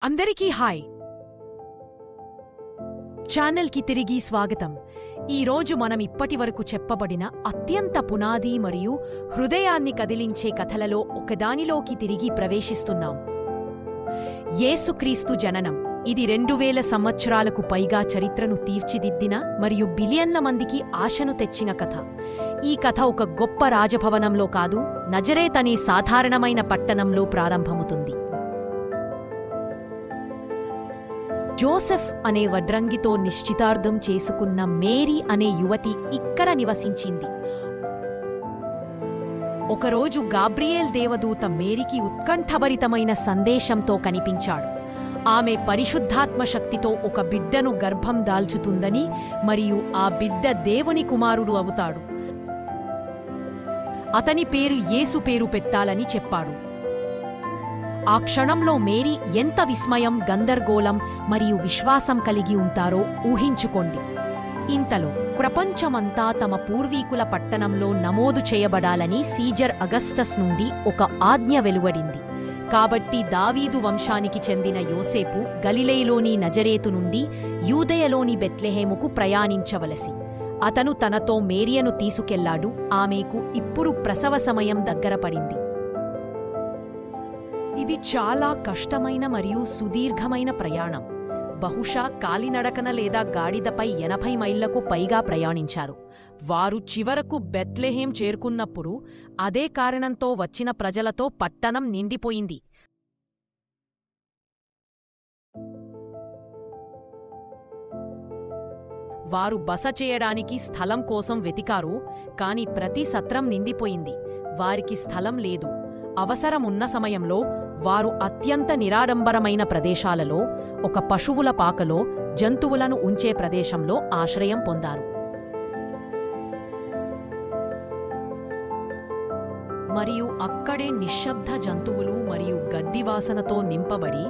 అందరికీ హాయ్. ఛానల్కి తిరిగి స్వాగతం. ఈరోజు మనం ఇప్పటివరకు చెప్పబడిన అత్యంత పునాది మరియు హృదయాన్ని కదిలించే కథలలో ఒకదానిలోకి తిరిగి ప్రవేశిస్తున్నాం. యేసుక్రీస్తు జననం. ఇది 2000 సంవత్సరాలకు పైగా చరిత్రను తీర్చిదిద్దిన మరియు బిలియన్ల మందికి ఆశను తెచ్చిన కథ. ఈ కథ ఒక గొప్ప రాజభవనంలో కాదు, నజరేత్ అనే సాధారణమైన పట్టణంలో ప్రారంభమవుతుంది. జోసెఫ్ అనే వడ్రంగితో నిశ్చితార్థం చేసుకున్న మేరీ అనే యువతి ఇక్కడ నివసించింది. ఒకరోజు గాబ్రియేల్ దేవదూత మేరీకి ఉత్కంఠభరితమైన సందేశంతో కనిపించాడు. ఆమె పరిశుద్ధాత్మ శక్తితో ఒక బిడ్డను గర్భం దాల్చుతుందని మరియు ఆ బిడ్డ దేవుని కుమారుడు అవుతాడు. అతని పేరు యేసు పేరు పెట్టాలని చెప్పాడు. ఆ క్షణంలో మేరీ ఎంత విస్మయం, గందరగోళం మరియు విశ్వాసం కలిగి ఉంటారో ఊహించుకోండి. ఇంతలో ప్రపంచమంతా తమ పూర్వీకుల పట్టణంలో నమోదు చేయబడాలని సీజర్ అగస్టస్ నుండి ఒక ఆజ్ఞ వెలువడింది. కాబట్టి దావీదు వంశానికి చెందిన యోసేపు గలిలయలోని నజరేతు నుండి యూదయలోని బెత్లెహేముకు ప్రయాణించవలసి. అతను తనతో మేరియను తీసుకెళ్లాడు. ఆమెకు ఇప్పుడు ప్రసవ సమయం దగ్గర పడింది. ఇది చాలా కష్టమైన మరియు సుదీర్ఘమైన ప్రయాణం. బహుశా కాలినడకన లేదా గాడిదపై 80 మైళ్లకు పైగా ప్రయాణించారు. వారు చివరకు బెత్లెహేం చేరుకున్నప్పుడు అదే కారణంతో వచ్చిన ప్రజలతో పట్టణం నిండిపోయింది. వారు బస చేయడానికి స్థలం కోసం వెతికారు, కాని ప్రతి సత్రం నిండిపోయింది. వారికి స్థలం లేదు. అవసరమున్న సమయంలో వారు అత్యంత నిరాడంబరమైన ప్రదేశాలలో, ఒక పశువుల పాకలో, జంతువులను ఉంచే ప్రదేశంలో ఆశ్రయం పొందారు. మరియు అక్కడే నిశ్శబ్ద జంతువులు మరియు గడ్డివాసనతో నింపబడి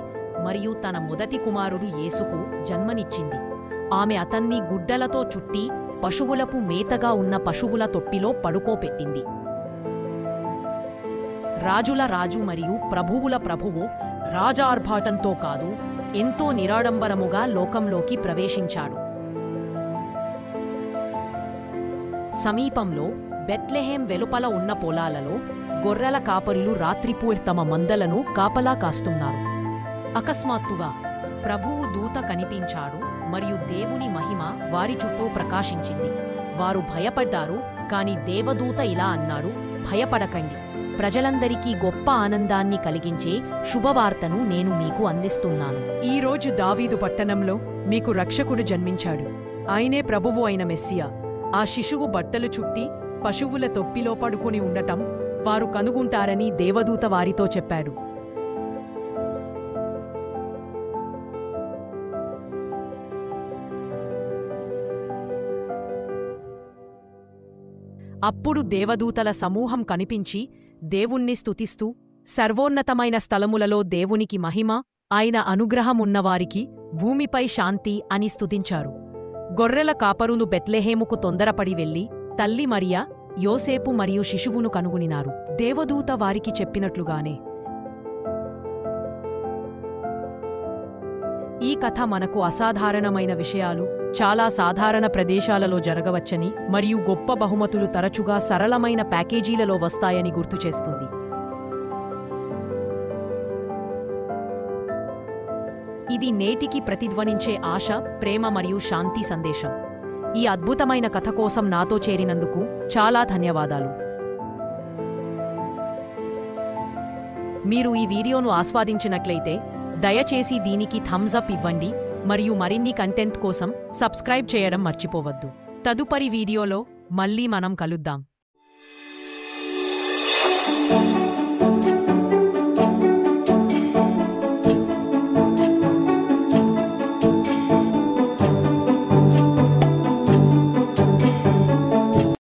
మరియు తన మొదటి కుమారుడు యేసుకు జన్మనిచ్చింది. ఆమె అతన్ని గుడ్డలతో చుట్టి పశువులకు మేతగా ఉన్న పశువుల తొట్టిలో పడుకోపెట్టింది. రాజుల రాజు మరియు ప్రభువుల ప్రభువు రాజార్భాటంతో కాదు, ఎంతో నిరాడంబరముగా లోకంలోకి ప్రవేశించాడు. సమీపంలో బెత్లెహేం వెలుపల ఉన్న పొలాలలో గొర్రెల కాపరులు రాత్రిపూర్ తమ మందలను కాపలా కాస్తున్నారు. అకస్మాత్తుగా ప్రభువు దూత కనిపించాడు మరియు దేవుని మహిమ వారి చుట్టూ ప్రకాశించింది. వారు భయపడ్డారు. కాని దేవదూత ఇలా అన్నాడు, భయపడకండి. ప్రజలందరికీ గొప్ప ఆనందాన్ని కలిగించే శుభవార్తను నేను మీకు అందిస్తున్నాను. ఈరోజు దావీదు పట్టణంలో మీకు రక్షకుడు జన్మించాడు. ఆయనే ప్రభువు అయిన మెస్సియా. ఆ శిశువు బట్టలు చుట్టి పశువుల తొప్పిలో పడుకుని ఉండటం వారు కనుగొంటారని దేవదూత వారితో చెప్పాడు. అప్పుడు దేవదూతల సమూహం కనిపించి దేవుణ్ణి స్తుతిస్తూ, సర్వోన్నతమైన స్థలములలో దేవునికి మహిమ, ఆయన అనుగ్రహమున్నవారికి భూమిపై శాంతి అని స్తుతించారు. గొర్రెల కాపరులు బెత్లెహేముకు తొందరపడి వెళ్లి తల్లి మరియా, యోసేపు మరియు శిశువును కనుగొనినారు. దేవదూత వారికి చెప్పినట్లుగానే ఈ కథ మనకు అసాధారణమైన విషయాలు, చాలా సాధారణ ప్రదేశాలలో జరగవచ్చని మరియు గొప్ప బహుమతులు తరచుగా సరళమైన ప్యాకేజీలలో వస్తాయని గుర్తుచేస్తుంది. ఇది నేటికి ప్రతిధ్వనించే ఆశ, ప్రేమ మరియు శాంతి సందేశం. ఈ అద్భుతమైన కథ కోసం నాతో చేరినందుకు చాలా ధన్యవాదాలు. మీరు ఈ వీడియోను ఆస్వాదించినట్లయితే దయచేసి దీనికి థమ్స్ అప్ ఇవ్వండి మరియు మరిన్ని కంటెంట్ కోసం సబ్స్క్రైబ్ చేయడం మర్చిపోవద్దు. తదుపరి వీడియోలో మళ్ళీ మనం కలుద్దాం.